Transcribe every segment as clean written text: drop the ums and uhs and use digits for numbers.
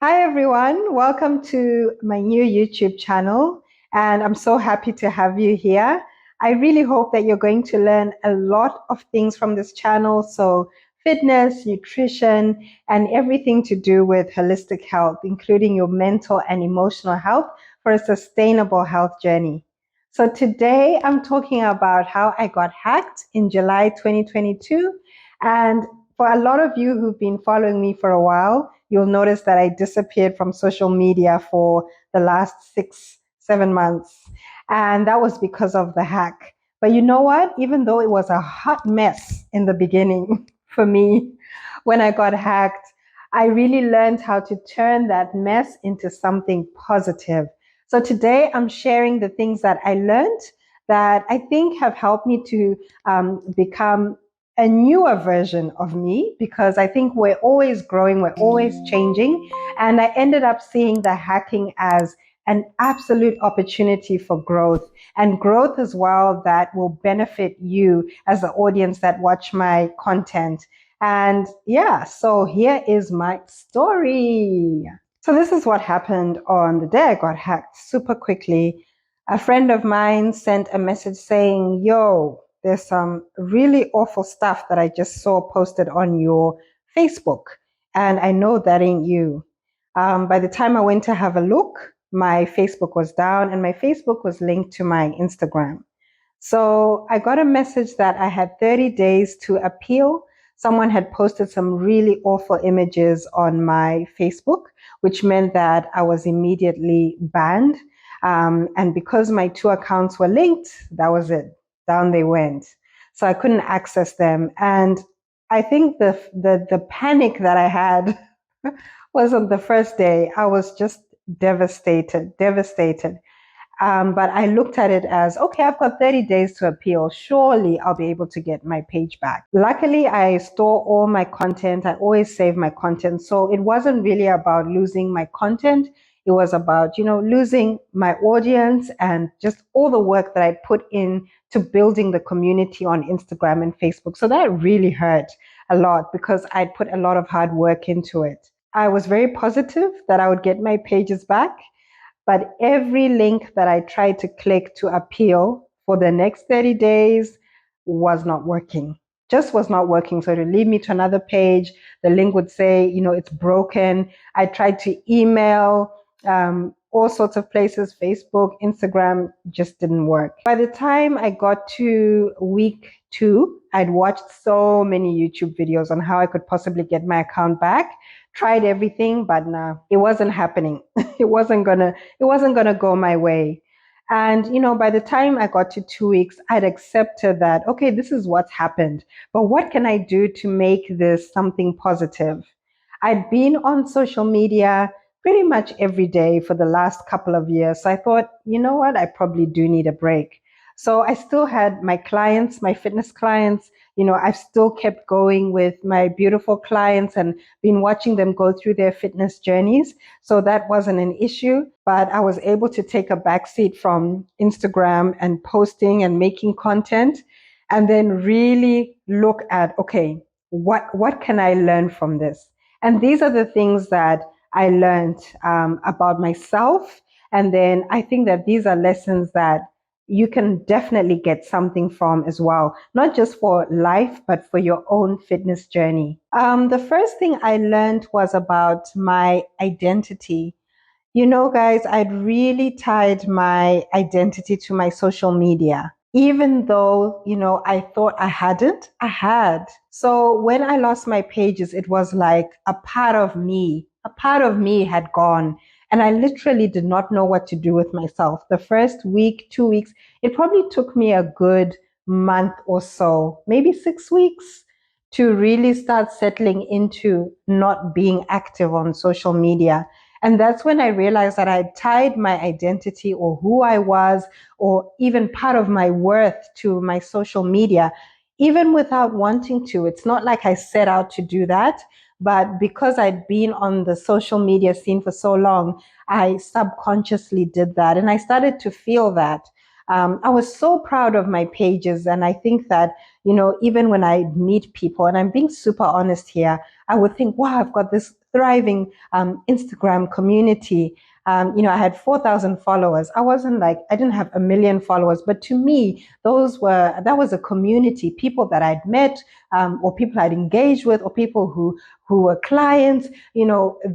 Hi, everyone. Welcome to my new YouTube channel. And I'm so happy to have you here. I really hope that you're going to learn a lot of things from this channel. So, fitness, nutrition, and everything to do with holistic health, including your mental and emotional health for a sustainable health journey. So, today I'm talking about how I got hacked in July 2022. And for a lot of you who've been following me for a while, you'll notice that I disappeared from social media for the last 6, 7 months. And that was because of the hack. But you know what? Even though it was a hot mess in the beginning for me, when I got hacked, I really learned how to turn that mess into something positive. So today I'm sharing the things that I learned that I think have helped me to become a newer version of me, because I think we're always growing, we're always changing. And I ended up seeing the hacking as an absolute opportunity for growth, and growth as well that will benefit you as the audience that watch my content. And yeah, so here is my story. So this is what happened on the day I got hacked super quickly. A friend of mine sent a message saying, "Yo, there's some really awful stuff that I just saw posted on your Facebook, and I know that ain't you." By the time I went to have a look, my Facebook was down and my Facebook was linked to my Instagram. So I got a message that I had 30 days to appeal. Someone had posted some really awful images on my Facebook, which meant that I was immediately banned. And because my two accounts were linked, that was it. Down they went. So I couldn't access them. And I think the panic that I had was on the first day. I was just devastated. But I looked at it as, okay, I've got 30 days to appeal. Surely I'll be able to get my page back. Luckily, I store all my content. I always save my content. So it wasn't really about losing my content. It was about, losing my audience and just all the work that I put in to building the community on Instagram and Facebook. So that really hurt a lot because I'd put a lot of hard work into it. I was very positive that I would get my pages back. But every link that I tried to click to appeal for the next 30 days was not working. Just was not working. So it would lead me to another page. The link would say, it's broken. I tried to email all sorts of places, Facebook, Instagram, just didn't work. By the time I got to week 2, I'd watched so many YouTube videos on how I could possibly get my account back. Tried everything, but nah, it wasn't happening. It wasn't gonna go my way. And by the time I got to 2 weeks, I'd accepted that, okay, this is what's happened, but what can I do to make this something positive? I'd been on social media pretty much every day for the last couple of years. So I thought, you know what, I probably do need a break. So I still had my clients, my fitness clients. I've still kept going with my beautiful clients and been watching them go through their fitness journeys. So that wasn't an issue, but I was able to take a backseat from Instagram and posting and making content, and then really look at, okay, what can I learn from this? And these are the things that I learned about myself. And then I think that these are lessons that you can definitely get something from as well, not just for life, but for your own fitness journey. The first thing I learned was about my identity. Guys, I'd really tied my identity to my social media. Even though, I thought I hadn't, I had. So when I lost my pages, it was like a part of me had gone. And I literally did not know what to do with myself. The first week, 2 weeks, it probably took me a good month or so, maybe 6 weeks, to really start settling into not being active on social media. And that's when I realized that I tied my identity or who I was, or even part of my worth, to my social media, even without wanting to. It's not like I set out to do that, but because I'd been on the social media scene for so long, I subconsciously did that. And I started to feel that. I was so proud of my pages. And I think that, even when I meet people, and I'm being super honest here, I would think, wow, I've got this thriving Instagram community. I had 4,000 followers. I didn't have a million followers, but to me, that was a community, people that I'd met, or people I'd engaged with, or people who were clients.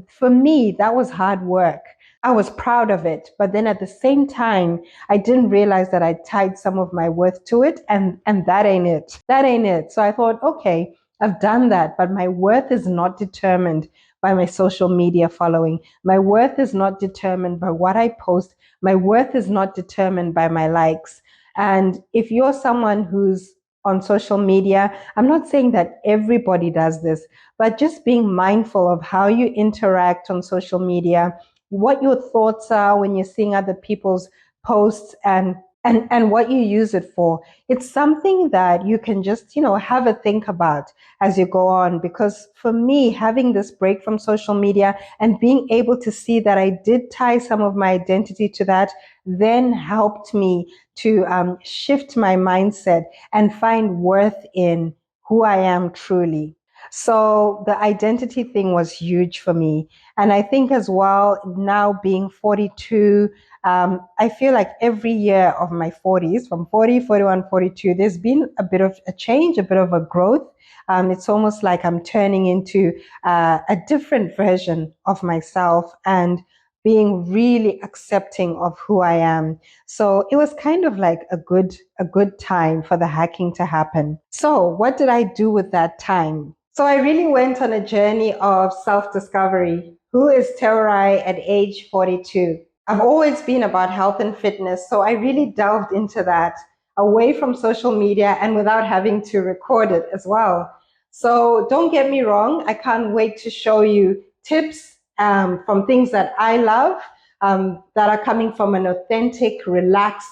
For me, that was hard work. I was proud of it, but then at the same time, I didn't realize that I tied some of my worth to it, and that ain't it. That ain't it. So I thought, okay, I've done that, but my worth is not determined by my social media following. My worth is not determined by what I post. My worth is not determined by my likes. And if you're someone who's on social media, I'm not saying that everybody does this, but just being mindful of how you interact on social media, what your thoughts are when you're seeing other people's posts, and what you use it for. It's something that you can just, have a think about as you go on. Because for me, having this break from social media and being able to see that I did tie some of my identity to that, then helped me to shift my mindset and find worth in who I am truly. So the identity thing was huge for me. And I think as well, now being 42, I feel like every year of my 40s, from 40, 41, 42, there's been a bit of a change, a bit of a growth. It's almost like I'm turning into a different version of myself and being really accepting of who I am. So it was kind of like a good time for the hacking to happen. So what did I do with that time? So I really went on a journey of self-discovery. Who is Teorai at age 42? I've always been about health and fitness, so I really delved into that away from social media and without having to record it as well. So don't get me wrong, I can't wait to show you tips from things that I love, that are coming from an authentic, relaxed,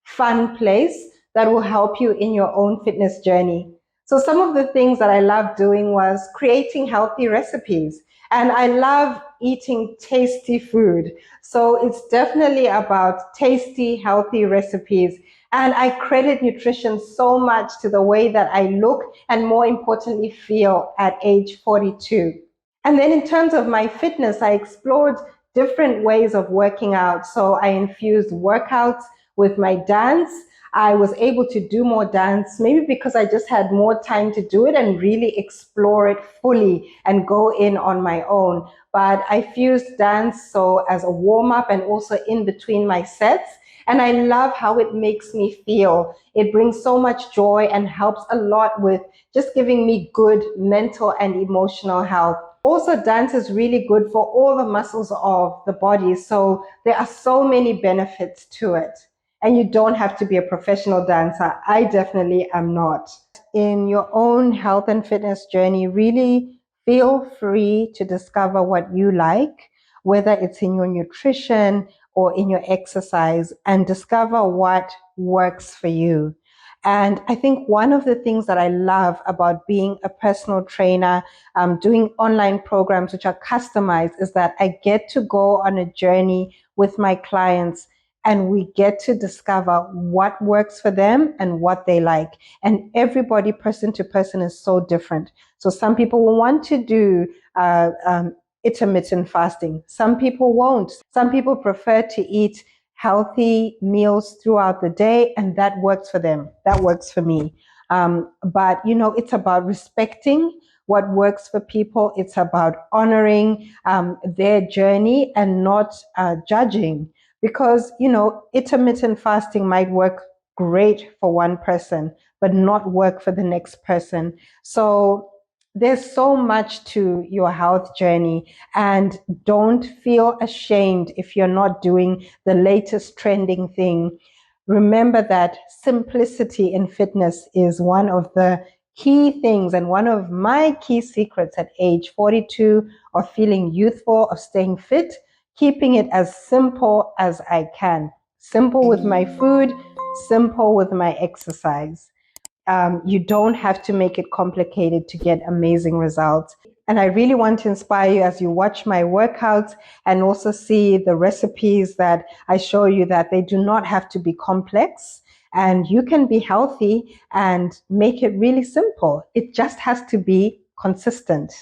fun place that will help you in your own fitness journey. So some of the things that I loved doing was creating healthy recipes. And I love eating tasty food. So it's definitely about tasty, healthy recipes. And I credit nutrition so much to the way that I look and, more importantly, feel at age 42. And then in terms of my fitness, I explored different ways of working out. So I infused workouts with my dance. I was able to do more dance, maybe because I just had more time to do it and really explore it fully and go in on my own. But I fused dance so as a warm up and also in between my sets. And I love how it makes me feel. It brings so much joy and helps a lot with just giving me good mental and emotional health. Also, dance is really good for all the muscles of the body. So there are so many benefits to it. And you don't have to be a professional dancer. I definitely am not. In your own health and fitness journey, really feel free to discover what you like, whether it's in your nutrition or in your exercise, and discover what works for you. And I think one of the things that I love about being a personal trainer, doing online programs which are customized, is that I get to go on a journey with my clients and we get to discover what works for them and what they like. And everybody, person to person, is so different. So some people will want to do intermittent fasting. Some people won't. Some people prefer to eat healthy meals throughout the day, and that works for them. That works for me. But it's about respecting what works for people. It's about honoring their journey and not judging, because intermittent fasting might work great for one person but not work for the next person. So there's so much to your health journey, and don't feel ashamed if you're not doing the latest trending thing. Remember that simplicity in fitness is one of the key things, and one of my key secrets at age 42 of feeling youthful, of staying fit, keeping it as simple as I can. Simple with my food, simple with my exercise. You don't have to make it complicated to get amazing results. And I really want to inspire you as you watch my workouts and also see the recipes that I show you, that they do not have to be complex, and you can be healthy and make it really simple. It just has to be consistent.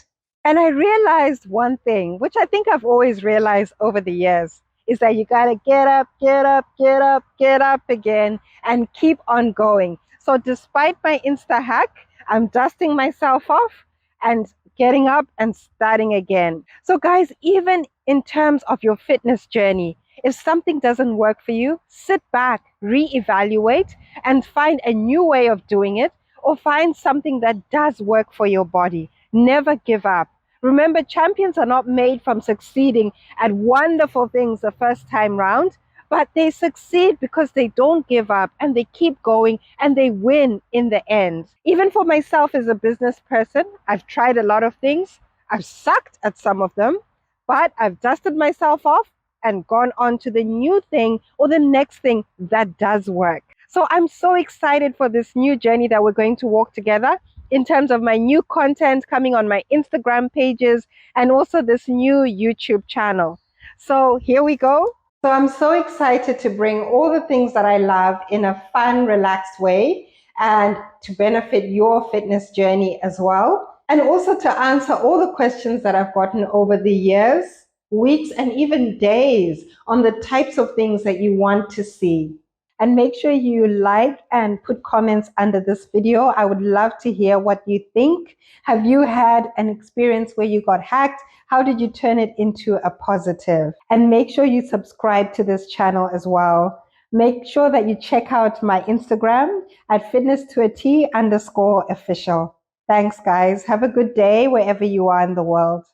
And I realized one thing, which I think I've always realized over the years, is that you got to get up, get up, get up, get up again, and keep on going. So despite my Insta hack, I'm dusting myself off and getting up and starting again. So guys, even in terms of your fitness journey, if something doesn't work for you, sit back, reevaluate, and find a new way of doing it, or find something that does work for your body. Never give up. Remember, champions are not made from succeeding at wonderful things the first time round, but they succeed because they don't give up and they keep going and they win in the end. Even for myself as a business person, I've tried a lot of things. I've sucked at some of them, but I've dusted myself off and gone on to the new thing or the next thing that does work. So I'm so excited for this new journey that we're going to walk together in terms of my new content coming on my Instagram pages and also this new YouTube channel. So here we go. So I'm so excited to bring all the things that I love in a fun, relaxed way and to benefit your fitness journey as well. And also to answer all the questions that I've gotten over the years, weeks, and even days on the types of things that you want to see. And make sure you like and put comments under this video. I would love to hear what you think. Have you had an experience where you got hacked? How did you turn it into a positive? And make sure you subscribe to this channel as well. Make sure that you check out my Instagram at fitness_to_a_t_official. Thanks, guys. Have a good day wherever you are in the world.